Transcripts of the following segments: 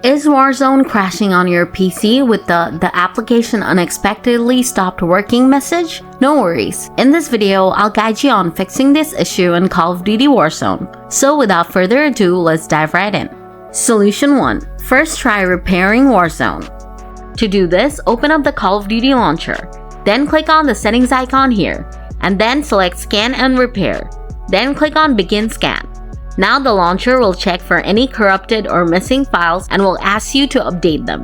Is Warzone crashing on your PC with the application unexpectedly stopped working message? No worries. In this video, I'll guide you on fixing this issue in Call of Duty Warzone. So without further ado, let's dive right in. Solution 1. First try repairing Warzone. To do this, open up the Call of Duty launcher. Then click on the settings icon here, and then select Scan and Repair. Then click on Begin Scan. Now the launcher will check for any corrupted or missing files and will ask you to update them.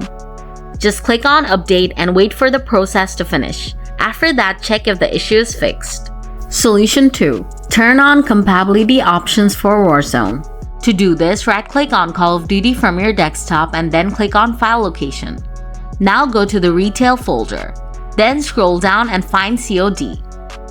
Just click on Update and wait for the process to finish. After that, check if the issue is fixed. Solution 2. Turn on compatibility options for Warzone. To do this, right-click on Call of Duty from your desktop and then click on File Location. Now go to the Retail folder. Then scroll down and find COD.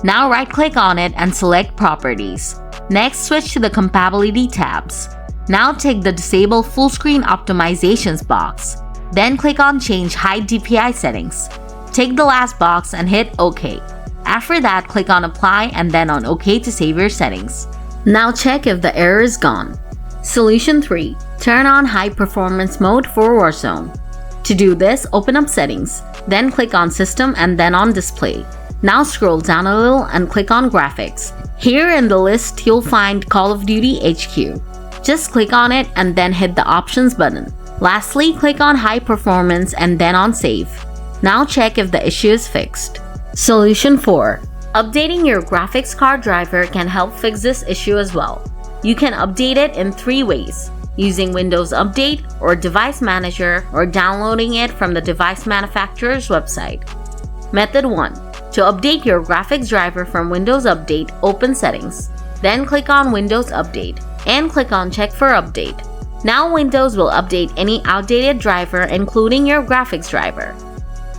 Now right-click on it and select Properties. Next, switch to the Compatibility tabs. Now take the Disable Full Screen Optimizations box. Then click on Change Hide DPI Settings. Take the last box and hit OK. After that, click on Apply and then on OK to save your settings. Now check if the error is gone. Solution 3. Turn on High Performance Mode for Warzone. To do this, open up Settings. Then click on System and then on Display. Now scroll down a little and click on Graphics. Here in the list, you'll find Call of Duty HQ. Just click on it and then hit the Options button. Lastly, click on High Performance and then on Save. Now check if the issue is fixed. Solution 4. Updating your graphics card driver can help fix this issue as well. You can update it in 3 ways: using Windows Update or Device Manager, or downloading it from the device manufacturer's website. Method 1. To update your graphics driver from Windows Update, open Settings. Then click on Windows Update and click on Check for Update. Now Windows will update any outdated driver, including your graphics driver.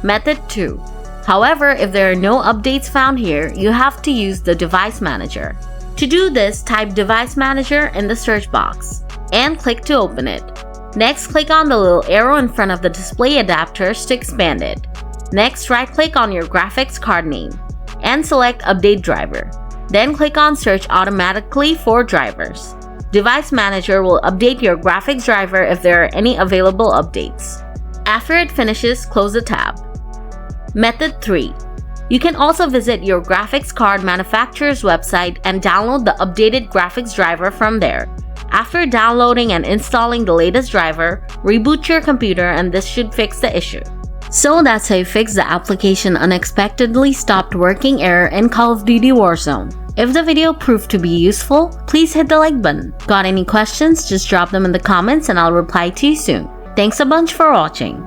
Method 2. However, if there are no updates found here, you have to use the Device Manager. To do this, type Device Manager in the search box and click to open it. Next, click on the little arrow in front of the display adapters to expand it. Next, right-click on your graphics card name and select Update Driver. Then click on Search Automatically for drivers. Device Manager will update your graphics driver if there are any available updates. After it finishes, close the tab. Method 3. You can also visit your graphics card manufacturer's website and download the updated graphics driver from there. After downloading and installing the latest driver, reboot your computer and this should fix the issue. So that's how you fix the application unexpectedly stopped working error in Call of Duty Warzone. If the video proved to be useful, please hit the like button. Got any questions? Just drop them in the comments and I'll reply to you soon. Thanks a bunch for watching.